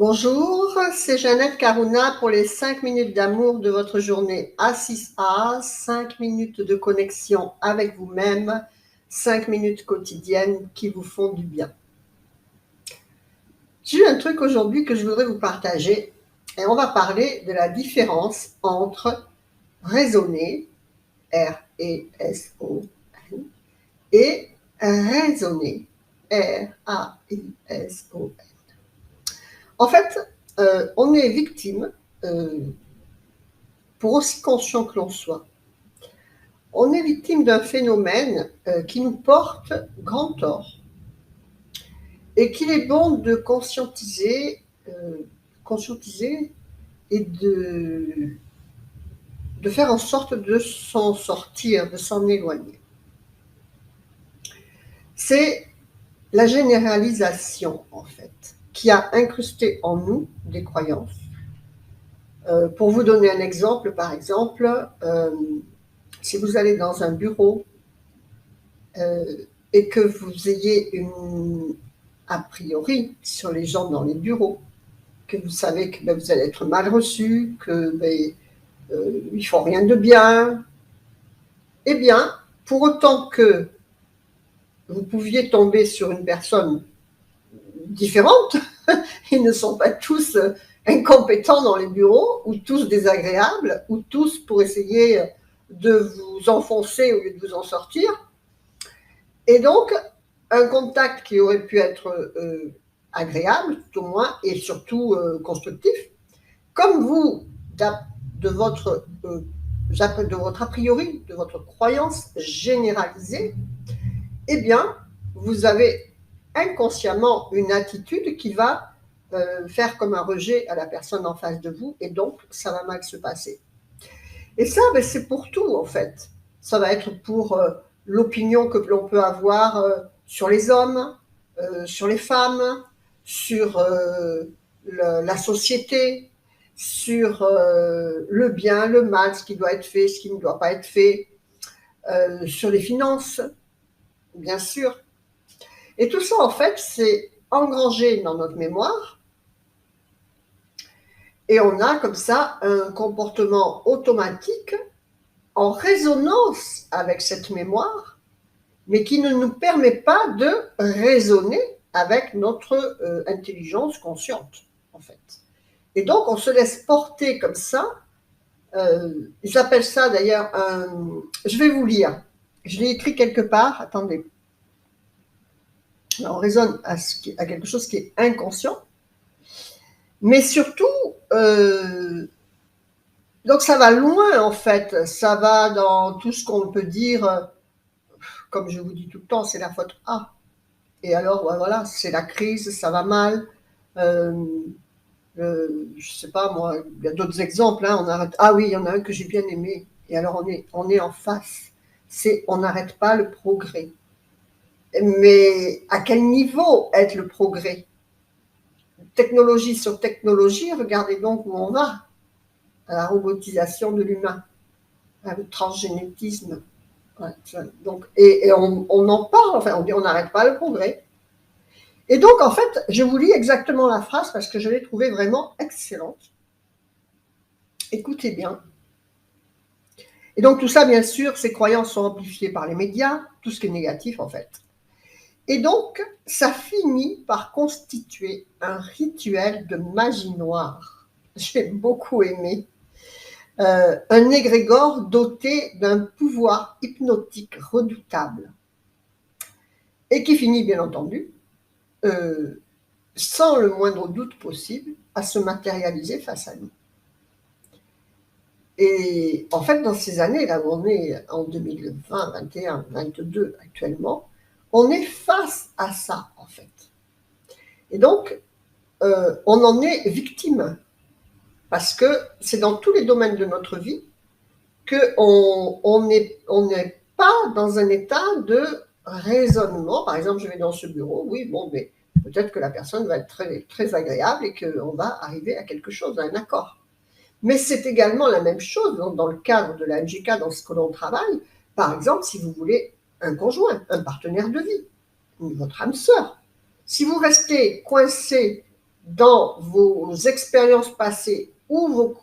Bonjour, c'est Jeannette Karuna pour les 5 minutes d'amour de votre journée A6A, 5 minutes de connexion avec vous-même, 5 minutes quotidiennes qui vous font du bien. J'ai eu un truc aujourd'hui que je voudrais vous partager et on va parler de la différence entre raisonner, R-E-S-O-N, et raisonner, R-A-I-S-O-N. En fait, on est victime, pour aussi conscient que l'on soit, on est victime d'un phénomène qui nous porte grand tort et qu'il est bon de conscientiser et de faire en sorte de s'en sortir, de s'en éloigner. C'est la généralisation, en fait, qui a incrusté en nous des croyances. Pour vous donner un exemple, par exemple, si vous allez dans un bureau et que vous ayez une a priori sur les gens dans les bureaux, que vous savez que vous allez être mal reçu, que ils ne font rien de bien, eh bien, pour autant que vous pouviez tomber sur une personne différente, ils ne sont pas tous incompétents dans les bureaux, ou tous désagréables, ou tous pour essayer de vous enfoncer au lieu de vous en sortir. Et donc, un contact qui aurait pu être agréable, tout au moins, et surtout constructif, comme vous, de votre a priori, de votre croyance généralisée, eh bien, vous avez inconsciemment une attitude qui va faire comme un rejet à la personne en face de vous, et donc, ça va mal se passer. Et ça, c'est pour tout, en fait. Ça va être pour l'opinion que l'on peut avoir sur les hommes, sur les femmes, sur la société, sur le bien, le mal, ce qui doit être fait, ce qui ne doit pas être fait, sur les finances, bien sûr. Et tout ça, en fait, c'est engrangé dans notre mémoire. Et on a comme ça un comportement automatique en résonance avec cette mémoire, mais qui ne nous permet pas de raisonner avec notre intelligence consciente, en fait. Et donc, on se laisse porter comme ça. Ils appellent ça d'ailleurs je vais vous lire. Je l'ai écrit quelque part. Attendez. Alors, on raisonne à quelque chose qui est inconscient. Mais surtout, donc ça va loin, en fait. Ça va dans tout ce qu'on peut dire. Comme je vous dis tout le temps, c'est la faute A. Et alors, voilà, c'est la crise, ça va mal. Je sais pas, moi, il y a d'autres exemples. Hein, ah oui, il y en a un que j'ai bien aimé. Et alors, on est en face. On n'arrête pas le progrès. Mais à quel niveau est le progrès? Technologie sur technologie, regardez donc où on va. À la robotisation de l'humain, au transgénétisme. Ouais, donc, et on en parle, enfin, on dit on n'arrête pas le progrès. Et donc, en fait, je vous lis exactement la phrase parce que je l'ai trouvée vraiment excellente. Écoutez bien. Et donc, tout ça, bien sûr, ces croyances sont amplifiées par les médias, tout ce qui est négatif, en fait. Et donc, ça finit par constituer un rituel de magie noire. J'ai beaucoup aimé. Un égrégore doté d'un pouvoir hypnotique redoutable. Et qui finit, bien entendu, sans le moindre doute possible, à se matérialiser face à nous. Et en fait, dans ces années, là où on est en 2020, 21, 22 actuellement, on est face à ça, en fait. Et donc, on en est victime, parce que c'est dans tous les domaines de notre vie qu'on n'est pas dans un état de raisonnement. Par exemple, je vais dans ce bureau, oui, bon, mais peut-être que la personne va être très, très agréable et qu'on va arriver à quelque chose, à un accord. Mais c'est également la même chose dans le cadre de la MJK, dans ce que l'on travaille. Par exemple, si vous voulez un conjoint, un partenaire de vie, votre âme sœur. Si vous restez coincé dans vos expériences passées ou vos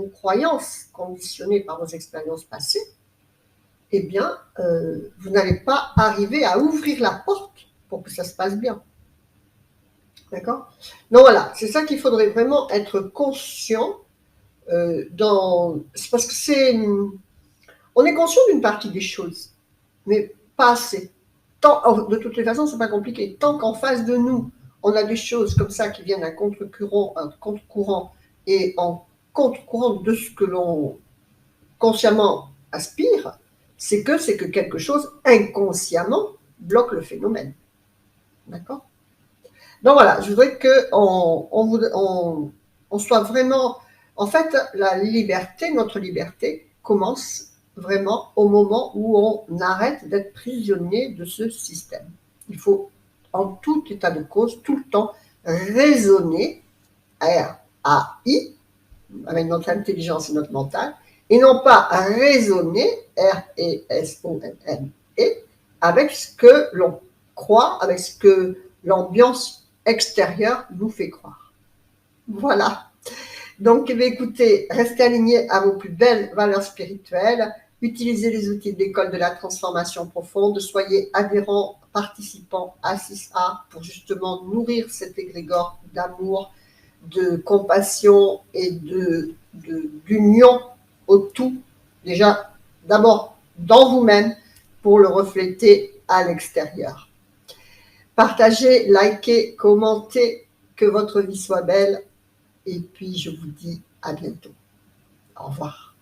croyances conditionnées par vos expériences passées, eh bien, vous n'allez pas arriver à ouvrir la porte pour que ça se passe bien. D'accord? Donc voilà, c'est ça qu'il faudrait vraiment être conscient c'est parce que on est conscient d'une partie des choses, mais pas assez. De toutes les façons, c'est pas compliqué. Tant qu'en face de nous, on a des choses comme ça qui viennent à contre-courant et en contre-courant de ce que l'on consciemment aspire, c'est que quelque chose inconsciemment bloque le phénomène. D'accord? Donc voilà, je voudrais qu'on soit vraiment... En fait, notre liberté commence vraiment au moment où on arrête d'être prisonnier de ce système. Il faut, en tout état de cause, tout le temps raisonner, R-A-I, avec notre intelligence et notre mental, et non pas raisonner, R-E-S-O-N-N-E, avec ce que l'on croit, avec ce que l'ambiance extérieure nous fait croire. Voilà. Donc, écoutez, restez alignés à vos plus belles valeurs spirituelles, utilisez les outils de l'école de la transformation profonde, soyez adhérents, participants à 6A pour justement nourrir cet égrégore d'amour, de compassion et d'union au tout, déjà d'abord dans vous-même pour le refléter à l'extérieur. Partagez, likez, commentez, que votre vie soit belle et puis je vous dis à bientôt. Au revoir.